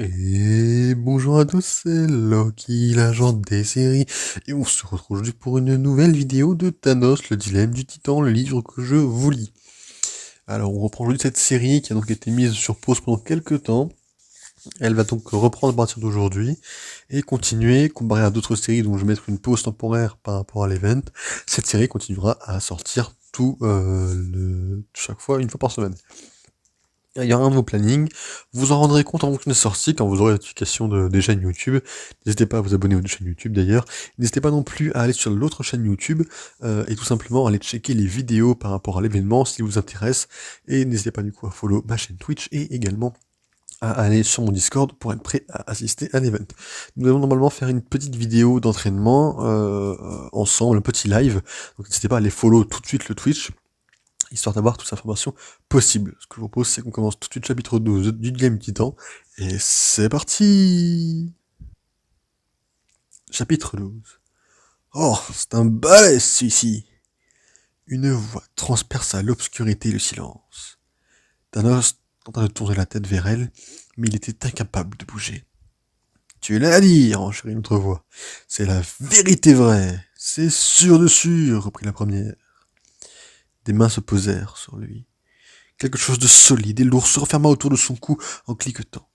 Et bonjour à tous, c'est Loki, l'agent des séries, et on se retrouve aujourd'hui pour une nouvelle vidéo de Thanos, le dilemme du titan, le livre que je vous lis. Alors on reprend aujourd'hui cette série qui a donc été mise sur pause pendant quelques temps. Elle va donc reprendre à partir d'aujourd'hui et continuer, comparé à d'autres séries dont je vais mettre une pause temporaire par rapport à l'event. Cette série continuera à sortir chaque fois, une fois par semaine. Il y aura un nouveau planning. Vous en rendrez compte en fonction des sorties quand vous aurez la notification des chaînes YouTube. N'hésitez pas à vous abonner aux deux chaînes YouTube d'ailleurs. N'hésitez pas non plus à aller sur l'autre chaîne YouTube et tout simplement aller checker les vidéos par rapport à l'événement si vous intéresse. Et n'hésitez pas du coup à follow ma chaîne Twitch et également à aller sur mon Discord pour être prêt à assister à l'event. Nous allons normalement faire une petite vidéo d'entraînement ensemble, un petit live. Donc n'hésitez pas à aller follow tout de suite le Twitch histoire d'avoir toute l'information possible. Ce que je vous propose, c'est qu'on commence tout de suite chapitre 12 du Game Titan, et c'est parti. Chapitre 12. Oh, c'est un balai, celui-ci. Une voix transperça l'obscurité et le silence. Thanos tenta de tourner la tête vers elle, mais il était incapable de bouger. Tu l'as à dire, enchérit une autre voix. C'est la vérité vraie. C'est sûr de sûr, reprit la première. Des mains se posèrent sur lui. Quelque chose de solide et lourd se referma autour de son cou en cliquetant.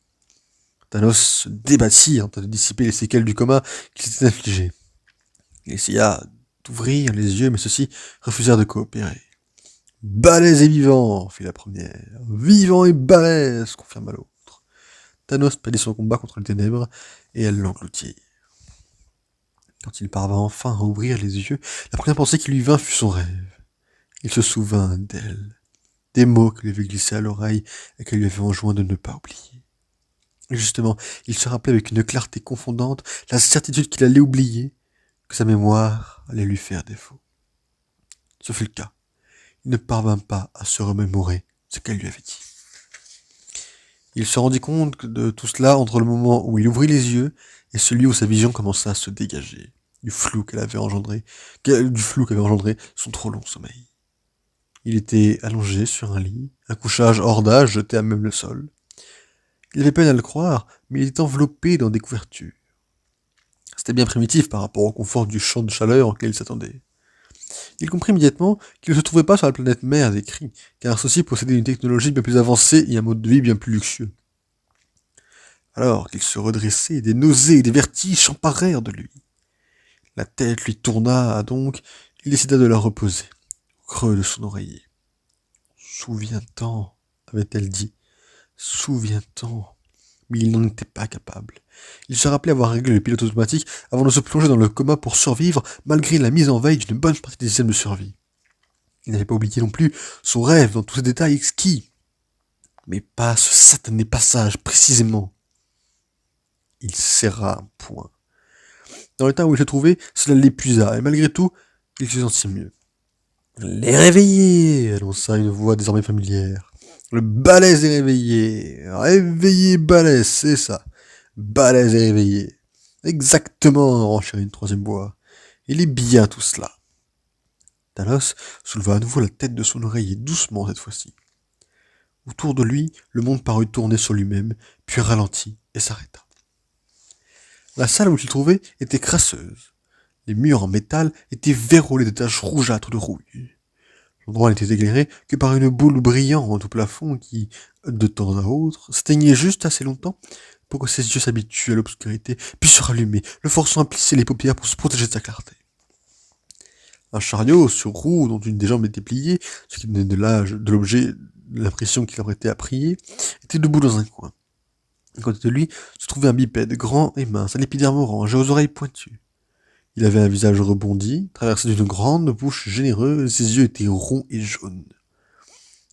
Thanos se débattit en train de dissiper les séquelles du coma qu'il s'était infligé. Il essaya d'ouvrir les yeux, mais ceux-ci refusèrent de coopérer. Balèze et vivant, fit la première. Vivant et balèze, confirma l'autre. Thanos perdit son combat contre les ténèbres, et elles l'engloutirent. Quand il parvint enfin à ouvrir les yeux, la première pensée qui lui vint fut son rêve. Il se souvint d'elle, des mots que lui avait glissés à l'oreille et qu'elle lui avait enjoint de ne pas oublier. Et justement, il se rappelait avec une clarté confondante la certitude qu'il allait oublier, que sa mémoire allait lui faire défaut. Ce fut le cas. Il ne parvint pas à se remémorer ce qu'elle lui avait dit. Il se rendit compte de tout cela entre le moment où il ouvrit les yeux et celui où sa vision commença à se dégager, du flou qu'avait engendré son trop long sommeil. Il était allongé sur un lit, un couchage hors d'âge jeté à même le sol. Il avait peine à le croire, mais il était enveloppé dans des couvertures. C'était bien primitif par rapport au confort du champ de chaleur auquel il s'attendait. Il comprit immédiatement qu'il ne se trouvait pas sur la planète mère des cris, car ceux-ci possédaient une technologie bien plus avancée et un mode de vie bien plus luxueux. Alors qu'il se redressait, des nausées et des vertiges s'emparèrent de lui. La tête lui tourna donc, il décida de la reposer, au creux de son oreiller. Souviens-t'en, avait-elle dit. Souviens-t'en. Mais il n'en était pas capable. Il se rappelait avoir réglé le pilote automatique avant de se plonger dans le coma pour survivre, malgré la mise en veille d'une bonne partie des systèmes de survie. Il n'avait pas oublié non plus son rêve dans tous ses détails exquis. Mais pas ce satané passage, précisément. Il serra un poing. Dans l'état où il se trouvait, cela l'épuisa, et malgré tout, il se sentit mieux. Les réveillés, annonça une voix désormais familière. Le balèze est réveillé. Réveillé balèze, c'est ça. Balèze est réveillé. Exactement, enchérit une troisième voix. Il est bien tout cela. Talos souleva à nouveau la tête de son oreiller, doucement cette fois-ci. Autour de lui, le monde parut tourner sur lui-même, puis ralentit et s'arrêta. La salle où il se trouvait était crasseuse. Les murs en métal étaient vérolés de taches rougeâtres de rouille. L'endroit n'était éclairé que par une boule brillante au plafond qui, de temps à autre, s'éteignait juste assez longtemps pour que ses yeux s'habituent à l'obscurité, puis se rallumer, le forçant à plisser les paupières pour se protéger de sa clarté. Un chariot sur roue dont une des jambes était pliée, ce qui donnait de l'objet l'impression qu'il apprêtait à prier, était debout dans un coin. À côté de lui se trouvait un bipède grand et mince, à l'épiderme orange et aux oreilles pointues. Il avait un visage rebondi, traversé d'une grande bouche généreuse, et ses yeux étaient ronds et jaunes.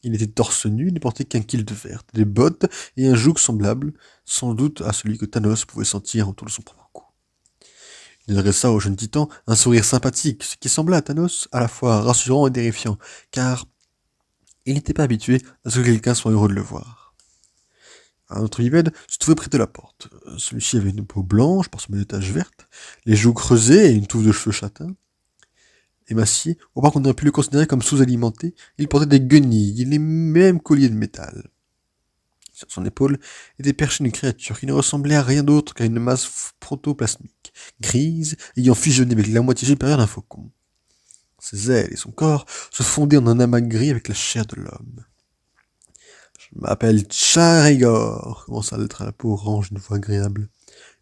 Il était torse nu, ne portait qu'un kilt vert, des bottes et un joug semblable, sans doute à celui que Thanos pouvait sentir autour de son propre cou. Il adressa au jeune titan un sourire sympathique, ce qui sembla à Thanos à la fois rassurant et terrifiant, car il n'était pas habitué à ce que quelqu'un soit heureux de le voir. Un autre bipède se trouvait près de la porte. Celui-ci avait une peau blanche parsemée de taches vertes, les joues creusées et une touffe de cheveux châtains. Émacié, au point qu'on aurait pu le considérer comme sous-alimenté, il portait des guenilles et les mêmes colliers de métal. Sur son épaule était perchée une créature qui ne ressemblait à rien d'autre qu'à une masse protoplasmique, grise, ayant fusionné avec la moitié supérieure d'un faucon. Ses ailes et son corps se fondaient en un amas gris avec la chair de l'homme. Je m'appelle Charigor, commença l'être à la peau orange d'une voix agréable.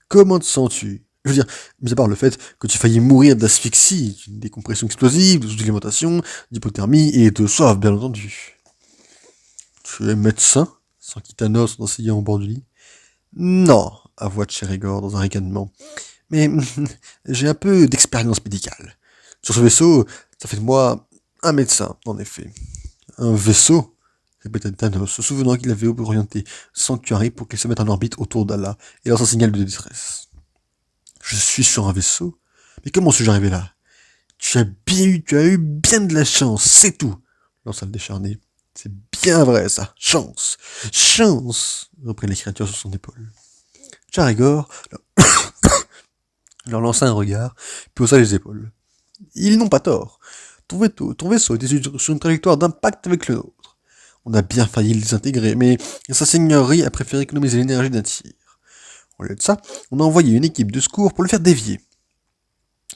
Comment te sens-tu? Je veux dire, mis à part le fait que tu faillis mourir d'asphyxie, d'une décompression explosive, de sous-alimentation, d'hypothermie et de soif, bien entendu. Tu es médecin? S'enquit Thanos en s'asseyant au bord du lit. Non, avoua Cherigor dans un ricanement. Mais j'ai un peu d'expérience médicale. Sur ce vaisseau, ça fait de moi un médecin, en effet. Un vaisseau? Répéta Thanos, se souvenant qu'il avait orienté Sanctuary pour qu'il se mette en orbite autour d'Allah et lance un signal de détresse. Je suis sur un vaisseau? Mais comment suis-je arrivé là? Tu as eu bien de la chance, c'est tout, lança le décharné. C'est bien vrai, ça. Chance. Chance, reprit les créatures sur son épaule. Charigor leur lança un regard, puis haussa les épaules. Ils n'ont pas tort. Ton vaisseau était sur une trajectoire d'impact avec le nôtre. On a bien failli les intégrer, mais sa seigneurie a préféré économiser l'énergie d'un tir. Au lieu de ça, on a envoyé une équipe de secours pour le faire dévier.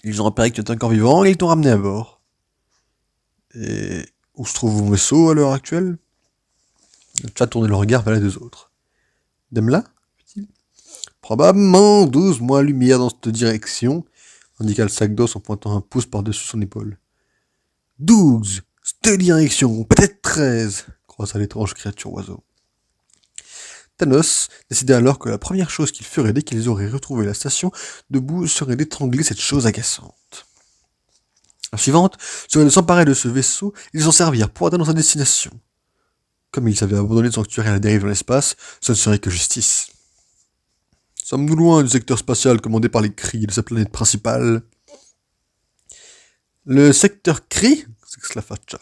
Ils ont repéré que tu étais encore vivant et ils t'ont ramené à bord. Et où se trouve mon vaisseau à l'heure actuelle? Le chat tournait le regard vers les deux autres. Demla? Fit-il. Probablement 12 mois-lumière dans cette direction, indiqua le sac d'os en pointant un pouce par-dessus son épaule. 12! Cette direction, peut-être 13, croisa l'étrange créature oiseau. Thanos décida alors que la première chose qu'il ferait dès qu'ils auraient retrouvé la station debout serait d'étrangler cette chose agaçante. La suivante serait de s'emparer de ce vaisseau et de s'en servir pour atteindre sa destination. Comme ils avaient abandonné le sanctuaire à la dérive dans l'espace, ce ne serait que justice. Sommes-nous loin du secteur spatial commandé par les Kree de sa planète principale? Le secteur Kree? S'exclama Fatcha.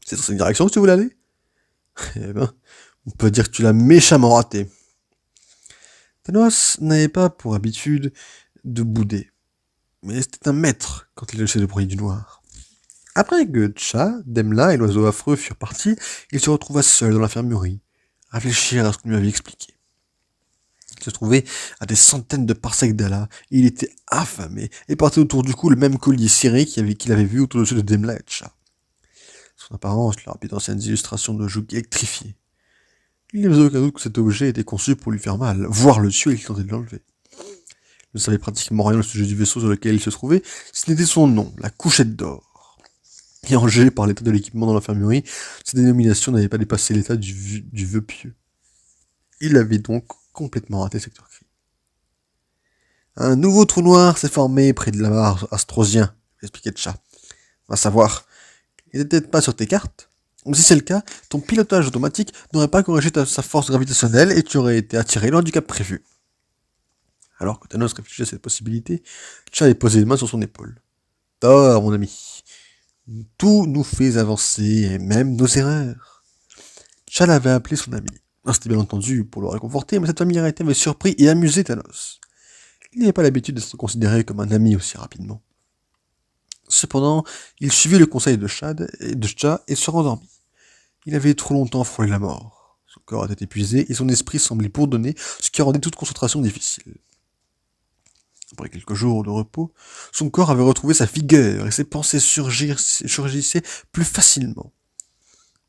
C'est dans cette direction que tu voulais aller? Eh ben, on peut dire que tu l'as méchamment raté. Thanos n'avait pas pour habitude de bouder, mais c'était un maître quand il lâchait le bruit du noir. Après que Tcha, Demla et l'oiseau affreux furent partis, il se retrouva seul dans l'infirmerie, à réfléchir à ce qu'on lui avait expliqué. Il se trouvait à des centaines de parsecs d'Allah, et il était affamé, et portait autour du cou le même collier ciré qu'il avait vu autour de Demla et Tcha. Son apparence lui rappelait d'anciennes illustrations de jougs électrifiés. Il n'y avait aucun doute que cet objet était conçu pour lui faire mal, voire le tuer et qu'il tentait de l'enlever. Il ne savait pratiquement rien au sujet du vaisseau sur lequel il se trouvait, ce n'était son nom, la couchette d'or. Et enjagé par l'état de l'équipement dans l'infirmerie, cette dénomination n'avait pas dépassé l'état du vœu pieux. Il avait donc complètement raté le secteur Kree. Un nouveau trou noir s'est formé près de la mare astrosien, expliquait Tcha. Va savoir, il n'était peut-être pas sur tes cartes. Donc si c'est le cas, ton pilotage automatique n'aurait pas corrigé sa force gravitationnelle et tu aurais été attiré loin du cap prévu. Alors que Thanos réfléchissait à cette possibilité, Tcha avait posé une main sur son épaule. Tort, mon ami. Tout nous fait avancer, et même nos erreurs. Tcha l'avait appelé son ami. C'était bien entendu pour le réconforter, mais cette familiarité avait surpris et amusé Thanos. Il n'avait pas l'habitude d'être considéré comme un ami aussi rapidement. Cependant, il suivit le conseil de Tcha et se rendormit. Il avait trop longtemps frôlé la mort. Son corps était épuisé et son esprit semblait bourdonner, ce qui rendait toute concentration difficile. Après quelques jours de repos, son corps avait retrouvé sa vigueur et ses pensées surgissaient plus facilement.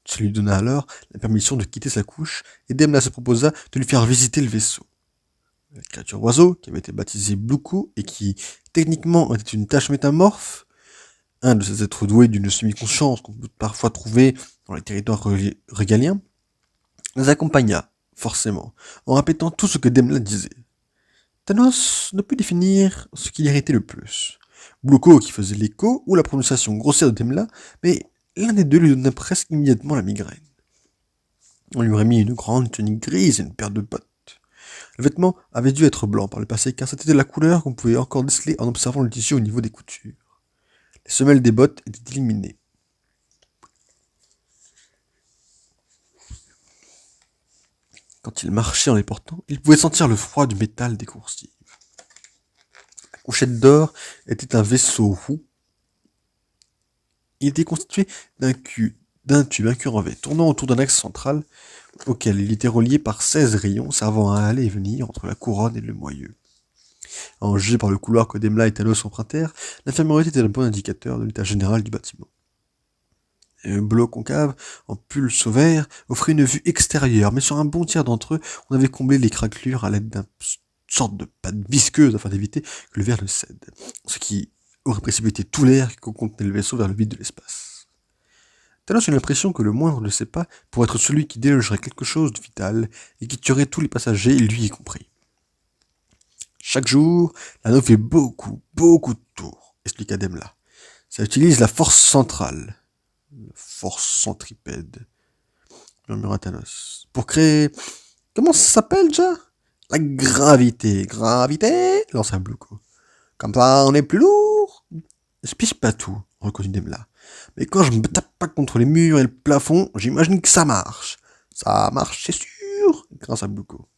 Ça lui donna alors la permission de quitter sa couche et Demla se proposa de lui faire visiter le vaisseau. La créature oiseau, qui avait été baptisée Bluko et qui, techniquement, était une tâche métamorphe, un de ces êtres doués d'une semi-conscience qu'on peut parfois trouver dans les territoires régaliens, les accompagna, forcément, en répétant tout ce que Demla disait. Thanos ne put définir ce qui l'irritait le plus. Bluko qui faisait l'écho ou la prononciation grossière de Demla, mais l'un des deux lui donna presque immédiatement la migraine. On lui aurait mis une grande tunique grise et une paire de bottes. Le vêtement avait dû être blanc par le passé car c'était la couleur qu'on pouvait encore déceler en observant le tissu au niveau des coutures. Les semelles des bottes étaient éliminées. Quand il marchait en les portant, il pouvait sentir le froid du métal des coursives. La couchette d'or était un vaisseau roux. Il était constitué d'un cul d'un tube incurvé tournant autour d'un axe central auquel il était relié par 16 rayons servant à aller et venir entre la couronne et le moyeu. Engagé par le couloir que Demla et Talos empruntèrent, l'infirmerie était un bon indicateur de l'état général du bâtiment. Un bloc concave, en pulse vert, offrait une vue extérieure, mais sur un bon tiers d'entre eux, on avait comblé les craquelures à l'aide d'une sorte de pâte visqueuse afin d'éviter que le verre ne cède, ce qui aurait précipité tout l'air que contenait le vaisseau vers le vide de l'espace. Talos eut l'impression que le moindre de ses pas pourrait être celui qui délogerait quelque chose de vital et qui tuerait tous les passagers, lui y compris. Chaque jour, l'anneau fait beaucoup de tours, expliqua Demla. Ça utilise la force centrale. La force centripède, murmura Thanos. Pour créer... Comment ça s'appelle déjà? La gravité. Gravité, lança Bluko. Comme ça, on est plus lourd. Je pige pas tout, reconnut Demla. Mais quand je me tape pas contre les murs et le plafond, j'imagine que ça marche. Ça marche, c'est sûr, grinça Bluko.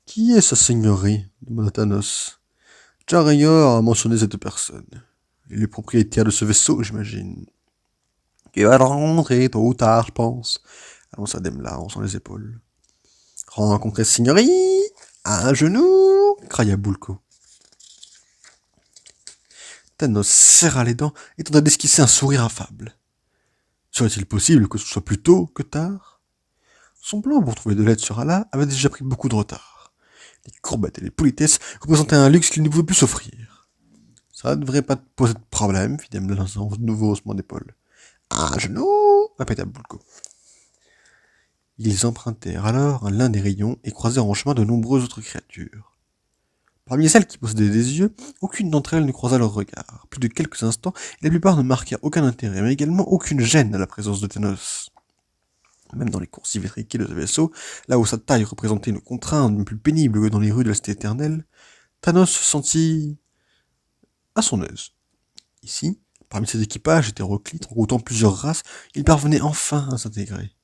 Qui est sa seigneurie? Demanda Thanos. Jarayor a mentionné cette personne. Il est propriétaire de ce vaisseau, j'imagine. Qui va rentrer tôt ou tard, je pense. Annonça Demla en haussant les épaules. Rencontrer Signorie, à un genou, cria Bulko. Thanos serra les dents et tenta d'esquisser un sourire affable. Serait-il possible que ce soit plus tôt que tard? Son plan pour trouver de l'aide sur Allah avait déjà pris beaucoup de retard. Les courbettes et les politesses représentaient un luxe qu'il ne pouvait plus s'offrir. Ça ne devrait pas te poser de problème, fit Demla dans un nouveau haussement d'épaule. Un genou, répéta Bulko. Ils empruntèrent alors l'un des rayons et croisèrent en chemin de nombreuses autres créatures. Parmi celles qui possédaient des yeux, aucune d'entre elles ne croisa leur regard. Plus de quelques instants, et la plupart ne marquèrent aucun intérêt, mais également aucune gêne à la présence de Thanos. Même dans les coursives étriquées de ce vaisseau, là où sa taille représentait une contrainte plus pénible que dans les rues de la cité éternelle, Thanos se sentit à son aise. Ici, parmi ses équipages hétéroclites, regroupant plusieurs races, il parvenait enfin à s'intégrer.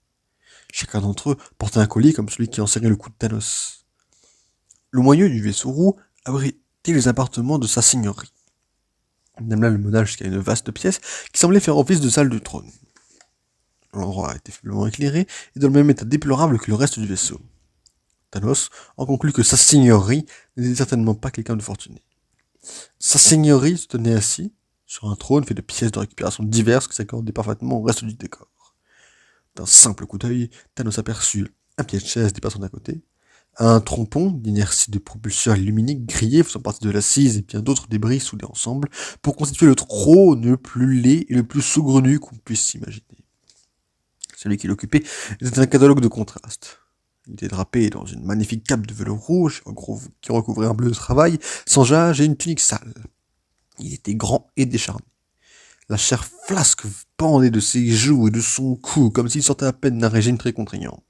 Chacun d'entre eux portait un collier comme celui qui enserrait le cou de Thanos. Le moyeu du vaisseau roux abritait les appartements de sa seigneurie. Demla le mena jusqu'à une vaste pièce qui semblait faire office de salle de trône. L'endroit était faiblement éclairé et dans le même état déplorable que le reste du vaisseau. Thanos en conclut que sa seigneurie n'était certainement pas quelqu'un de fortuné. Sa seigneurie se tenait assis sur un trône fait de pièces de récupération diverses qui s'accordaient parfaitement au reste du décor. D'un simple coup d'œil, Thanos aperçut un pied de chaise dépassant d'un côté, un trompon d'inertie de propulseur luminique grillé faisant partie de l'assise et bien d'autres débris soudés ensemble pour constituer le trône le plus laid et le plus saugrenu qu'on puisse s'imaginer. Celui qui l'occupait était un catalogue de contrastes. Il était drapé dans une magnifique cape de velours rouge qui recouvrait un bleu de travail, sans jage et une tunique sale. Il était grand et décharné. La chair flasque pendait de ses joues et de son cou, comme s'il sortait à peine d'un régime très contraignant.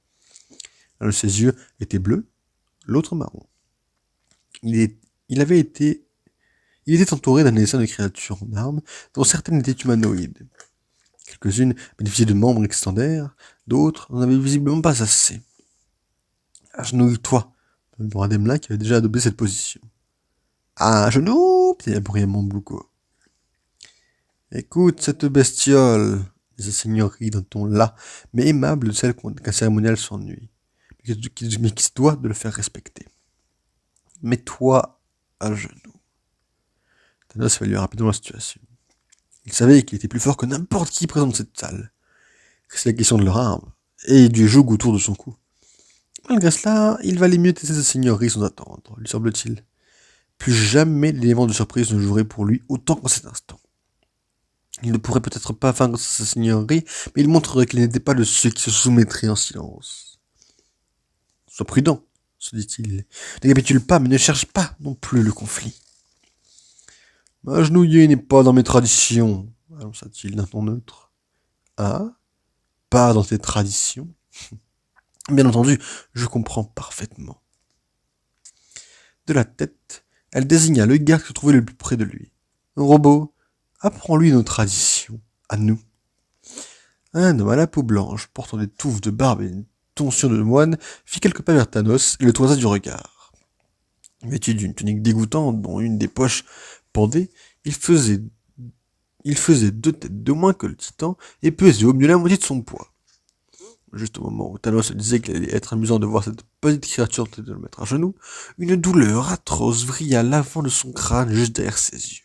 L'un de ses yeux était bleu, l'autre marron. Il était entouré d'un essaim de créatures en armes, dont certaines étaient humanoïdes. Quelques-unes bénéficiaient de membres extendaires, d'autres n'en avaient visiblement pas assez. Agenouille-toi, murmura Demla qui avait déjà adopté cette position. À genoux, piétia bruyamment Bluko. Écoute cette bestiole, dit sa seigneurie d'un ton las, mais aimable de celle qu'un cérémonial s'ennuie, mais qui se doit de le faire respecter. Mets-toi à genoux. Thanos évalua rapidement la situation. Il savait qu'il était plus fort que n'importe qui présent dans cette salle. C'est la question de leur arme, et du joug autour de son cou. Malgré cela, il valait mieux tester sa seigneurie sans attendre, lui semble-t-il. Plus jamais l'élément de surprise ne jouerait pour lui autant qu'en cet instant. Il ne pourrait peut-être pas vaincre sa seigneurie, mais il montrerait qu'il n'était pas de ceux qui se soumettraient en silence. Sois prudent, se dit-il. Ne capitule pas, mais ne cherche pas non plus le conflit. M'agenouiller n'est pas dans mes traditions, annonça-t-il d'un ton neutre. Ah? Pas dans tes traditions? Bien entendu, je comprends parfaitement. De la tête, elle désigna le gars qui se trouvait le plus près de lui. Un robot, apprends-lui nos traditions, à nous. Un homme à la peau blanche, portant des touffes de barbe et une tonsion de moine, fit quelques pas vers Thanos et le toisa du regard. Vêtu d'une tunique dégoûtante dont une des poches pendait, il faisait Il faisait 2 têtes de moins que le titan et pesait au mieux la moitié de son poids. Juste au moment où Thanos se disait qu'il allait être amusant de voir cette petite créature tenter de le mettre à genoux, une douleur atroce vrilla à l'avant de son crâne juste derrière ses yeux.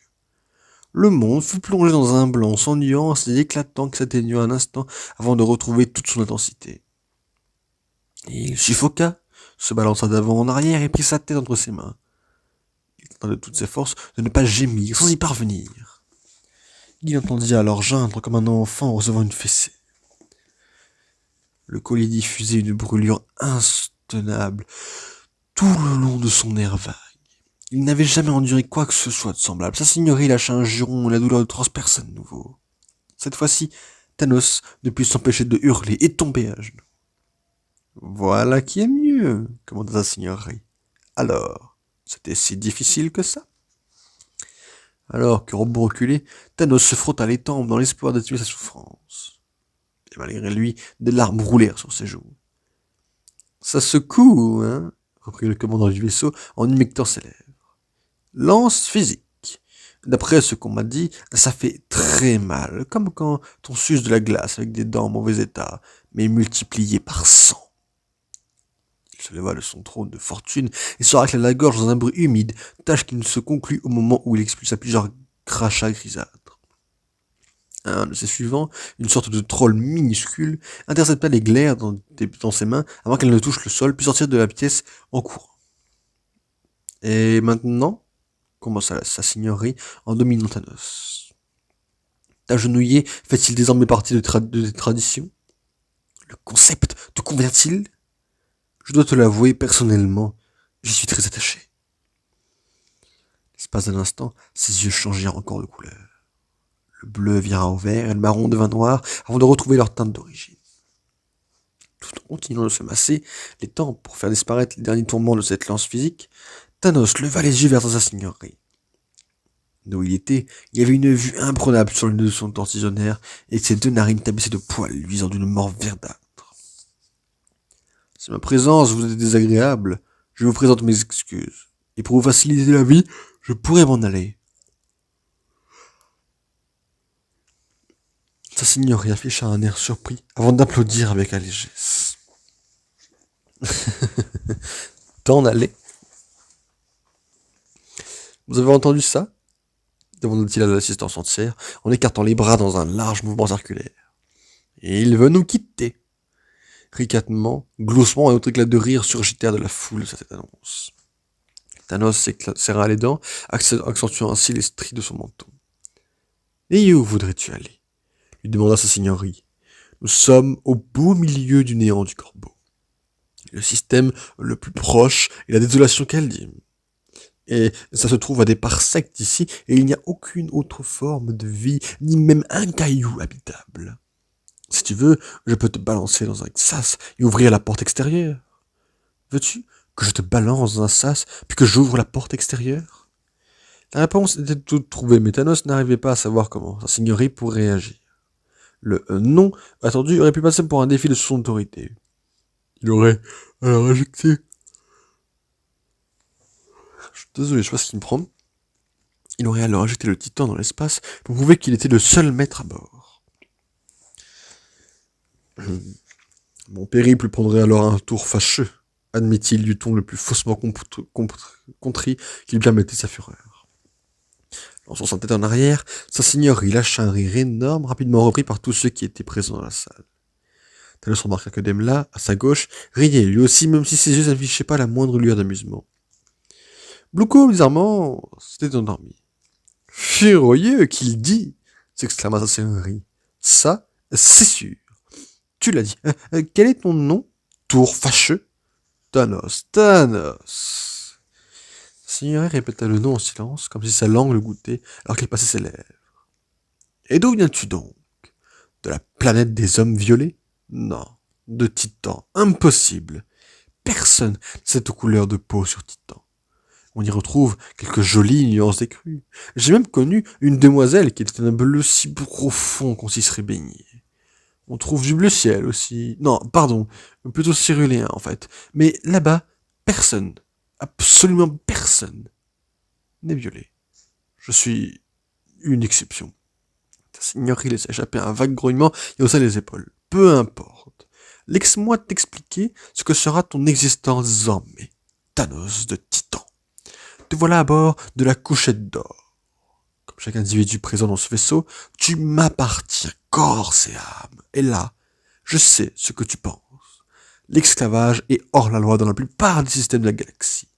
Le monde fut plongé dans un blanc sans nuance et éclatant qui s'atténua un instant avant de retrouver toute son intensité. Et il suffoqua, se balança d'avant en arrière et prit sa tête entre ses mains. Il tenta de toutes ses forces de ne pas gémir sans y parvenir. Il entendit alors geindre comme un enfant recevant une fessée. Le collier diffusait une brûlure insoutenable tout le long de son nerf vague. Il n'avait jamais enduré quoi que ce soit de semblable. Sa seigneurie lâcha un juron et la douleur de transperça de nouveau. Cette fois-ci, Thanos ne put s'empêcher de hurler et tomber à genoux. Voilà qui est mieux, commanda sa seigneurie. Alors, c'était si difficile que ça? Alors que robot reculé, Thanos se frotta les tempes dans l'espoir d'atténuer sa souffrance. Et malgré lui, des larmes roulèrent sur ses joues. Ça secoue, hein? Reprit le commandant du vaisseau en humectant ses lèvres. Lance physique. D'après ce qu'on m'a dit, ça fait très mal, comme quand on suce de la glace avec des dents en mauvais état, mais multiplié par 100. Il se leva de son trône de fortune et se racla la gorge dans un bruit humide, tâche qui ne se conclut au moment où il expulsa plusieurs crachats grisâtres. Un de ses suivants, une sorte de troll minuscule, intercepta l'éclair dans ses mains avant qu'elle ne touche le sol, puis sortir de la pièce en courant. Et maintenant, commença sa seigneurie en dominant Thanos. Agenouillé fait-il désormais partie des traditions? Le concept te convient-il? Je dois te l'avouer, personnellement, j'y suis très attaché. L'espace d'un instant, ses yeux changèrent encore de couleur. Le bleu vira au vert et le marron devint noir avant de retrouver leur teinte d'origine. Tout en continuant de se masser les tempes pour faire disparaître les derniers tourments de cette lance physique, Thanos leva les yeux vers sa seigneurie. D'où il était, il y avait une vue imprenable sur le nez de son tortionnaire et ses 2 narines tapissées de poils luisant d'une mort verdâtre. Si ma présence vous est désagréable, je vous présente mes excuses. Et pour vous faciliter la vie, je pourrais m'en aller. Sa seigneurie afficha un air surpris avant d'applaudir avec allégresse. T'en aller? Vous avez entendu ça? Demanda-t-il à l'assistance entière en écartant les bras dans un large mouvement circulaire. Et il veut nous quitter. Ricanements, gloussements et autres éclats de rire surgitèrent de la foule à cette annonce. Thanos serra les dents, accentuant ainsi les stries de son menton. Et où voudrais-tu aller? Lui demanda sa seigneurie. Nous sommes au beau milieu du néant du corbeau. Le système le plus proche est la désolation chaldine. Et ça se trouve à des parsecs d'ici, et il n'y a aucune autre forme de vie, ni même un caillou habitable. Si tu veux, je peux te balancer dans un sas et ouvrir la porte extérieure. Veux-tu que je te balance dans un sas, puis que j'ouvre la porte extérieure? La réponse était toute trouvée, mais Thanos n'arrivait pas à savoir comment sa seigneurie pourrait réagir. Le non attendu aurait pu passer pour un défi de son autorité. Il aurait alors injecté. Je suis désolé, je sais pas ce qu'il me prend. Il aurait alors injecté le titan dans l'espace pour prouver qu'il était le seul maître à bord. Mon périple prendrait alors un tour fâcheux, admit-il du ton le plus faussement contrit qu'il permettait sa fureur. Lançant sa tête en arrière, sa seigneurie lâcha un rire énorme, rapidement repris par tous ceux qui étaient présents dans la salle. Thanos remarqua que Demla, à sa gauche, riait lui aussi, même si ses yeux n'affichaient pas la moindre lueur d'amusement. Blouko, bizarrement, s'était endormi. Furieux qu'il dit, s'exclama sa seigneurie. Ça, c'est sûr. Tu l'as dit. Quel est ton nom? Tour fâcheux. Thanos, Thanos. Sa seigneurie répéta le nom en silence, comme si sa langue le goûtait, alors qu'elle passait ses lèvres. Et d'où viens-tu donc? De la planète des hommes violets? Non, de Titan. Impossible. Personne n'a cette couleur de peau sur Titan. On y retrouve quelques jolies nuances d'écru. J'ai même connu une demoiselle qui était d'un bleu si profond qu'on s'y serait baigné. On trouve du bleu ciel aussi. Non, pardon, plutôt céruléen en fait. Mais là-bas, personne, absolument personne, n'est violet. Je suis une exception. Sa seigneurie laissa échapper un vague grognement et haussa les épaules. Peu importe. Laisse-moi t'expliquer ce que sera ton existence désormais. Thanos de Titan. Te voilà à bord de la couchette d'or. Comme chaque individu présent dans ce vaisseau, tu m'appartiens corps et âme. Et là, je sais ce que tu penses. L'esclavage est hors la loi dans la plupart des systèmes de la galaxie.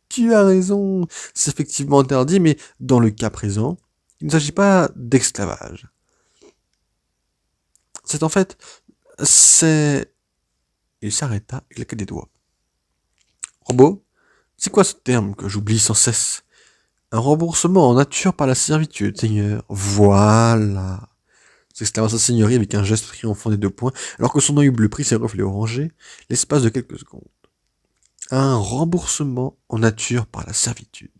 Tu as raison, c'est effectivement interdit, mais dans le cas présent, il ne s'agit pas d'esclavage. C'est en fait, c'est... Il s'arrêta et claqua des doigts. Robot, c'est quoi ce terme que j'oublie sans cesse? Un remboursement en nature par la servitude, seigneur. Voilà. S'exclama sa seigneurie avec un geste triomphant des 2 poings, alors que son œil bleu prit ses reflets orangés, l'espace de quelques secondes. Un remboursement en nature par la servitude.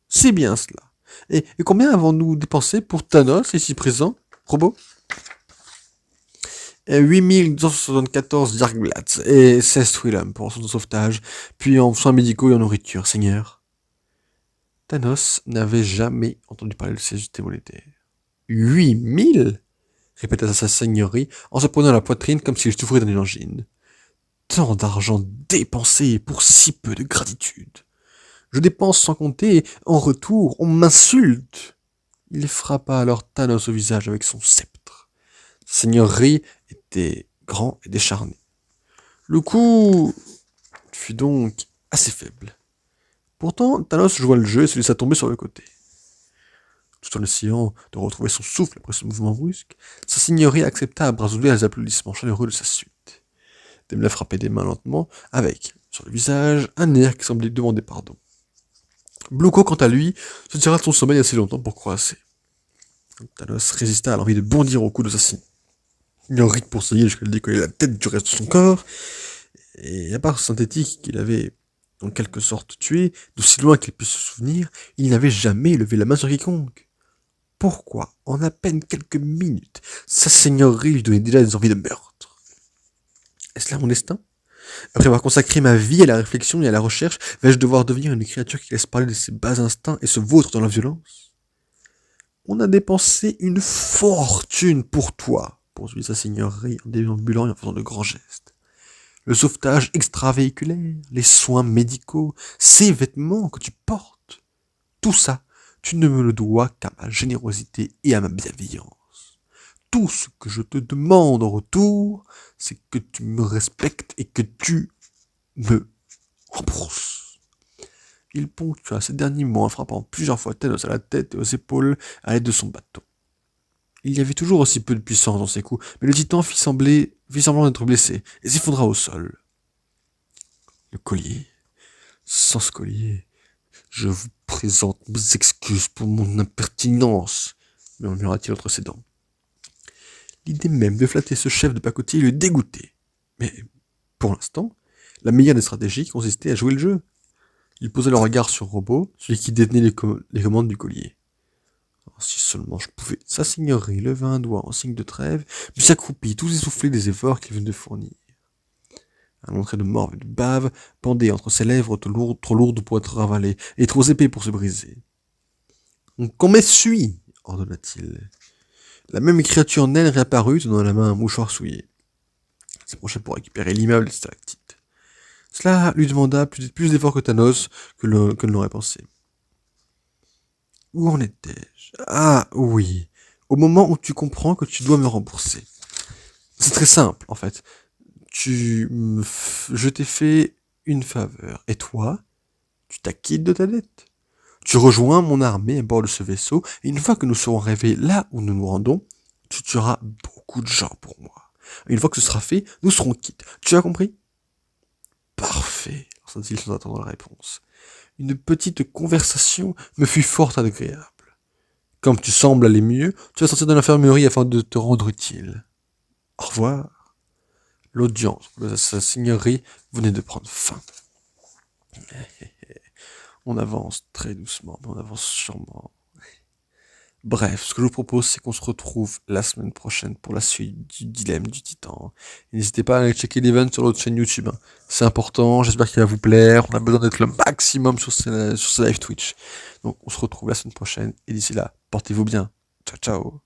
C'est bien cela. Et combien avons-nous dépensé pour Thanos, ici présent, robot? 8274 Yargblatz et 16 Twillum pour son sauvetage, puis en soins médicaux et en nourriture, seigneur. Thanos n'avait jamais entendu parler de ces unités monétaires. 8000 répéta sa seigneurie en se prenant la poitrine comme s'il souffrait d'une angine. Tant d'argent dépensé pour si peu de gratitude. Je dépense sans compter, et en retour, on m'insulte. Il frappa alors Thanos au visage avec son sceptre. Sa seigneurie était grand et décharné. Le coup fut donc assez faible. Pourtant, Thanos joua le jeu et se laissa tomber sur le côté. Tout en essayant de retrouver son souffle après ce mouvement brusque, sa seigneurie accepta à bras ouverts les applaudissements chaleureux de sa suite. Demla frappait des mains lentement, avec, sur le visage, un air qui semblait demander pardon. Bluko, quant à lui, se tira de son sommeil assez longtemps pour croasser. Thanos résista à l'envie de bondir au cou de sa seigneurie poursuivie jusqu'à lui décoller la tête du reste de son corps, et à part synthétique qu'il avait en quelque sorte tué, d'aussi loin qu'il puisse se souvenir, il n'avait jamais levé la main sur quiconque. Pourquoi, en à peine quelques minutes, sa seigneurie lui donnait déjà des envies de meurtre? Est-ce là mon destin? Après avoir consacré ma vie à la réflexion et à la recherche, vais-je devoir devenir une créature qui laisse parler de ses bas instincts et se vautre dans la violence? On a dépensé une fortune pour toi, poursuivit sa seigneurie en déambulant et en faisant de grands gestes. Le sauvetage extravéhiculaire, les soins médicaux, ces vêtements que tu portes, tout ça, tu ne me le dois qu'à ma générosité et à ma bienveillance. Tout ce que je te demande en retour, c'est que tu me respectes et que tu me rembourses. Il ponctua ces derniers mots en frappant plusieurs fois Thanos à la tête et aux épaules à l'aide de son bâton. Il y avait toujours aussi peu de puissance dans ses coups, mais le titan fit semblant d'être blessé et s'effondra au sol. Le collier. Sans ce collier, je vous présente mes excuses pour mon impertinence, murmura-t-il entre ses dents. L'idée même de flatter ce chef de pacotille le dégoûtait. Mais, pour l'instant, la meilleure des stratégies consistait à jouer le jeu. Il posa le regard sur Robot, celui qui détenait les commandes du collier. Alors, si seulement je pouvais... Sa seigneurie leva un doigt en signe de trêve, puis s'accroupit, tout essoufflé des efforts qu'il venait de fournir. Un long trait de morve et de bave pendait entre ses lèvres trop lourdes pour être ravalées, et trop épais pour se briser. « Qu'on m'essuie !» ordonna-t-il. La même créature naine réapparut, tenant dans la main un mouchoir souillé. Il s'approcha pour récupérer l'immeuble des stalactites. Cela lui demanda plus d'efforts que Thanos que ne l'aurait pensé. Où en étais-je? Ah oui, au moment où tu comprends que tu dois me rembourser. C'est très simple, en fait. Je t'ai fait une faveur, et toi, tu t'acquittes de ta dette. Tu rejoins mon armée à bord de ce vaisseau, et une fois que nous serons arrivés là où nous nous rendons, tu tueras beaucoup de gens pour moi. Et une fois que ce sera fait, nous serons quittes. Tu as compris? Parfait, lança-t-il sans attendre la réponse. Une petite conversation me fut fort agréable. Comme tu sembles aller mieux, tu vas sortir de l'infirmerie afin de te rendre utile. Au revoir. L'audience de sa seigneurie venait de prendre fin. On avance très doucement, mais on avance sûrement. Bref, ce que je vous propose, c'est qu'on se retrouve la semaine prochaine pour la suite du dilemme du titan. N'hésitez pas à aller checker l'event sur l'autre chaîne YouTube. C'est important, j'espère qu'il va vous plaire. On a besoin d'être le maximum sur ces live Twitch. Donc on se retrouve la semaine prochaine, et d'ici là, portez-vous bien. Ciao, ciao.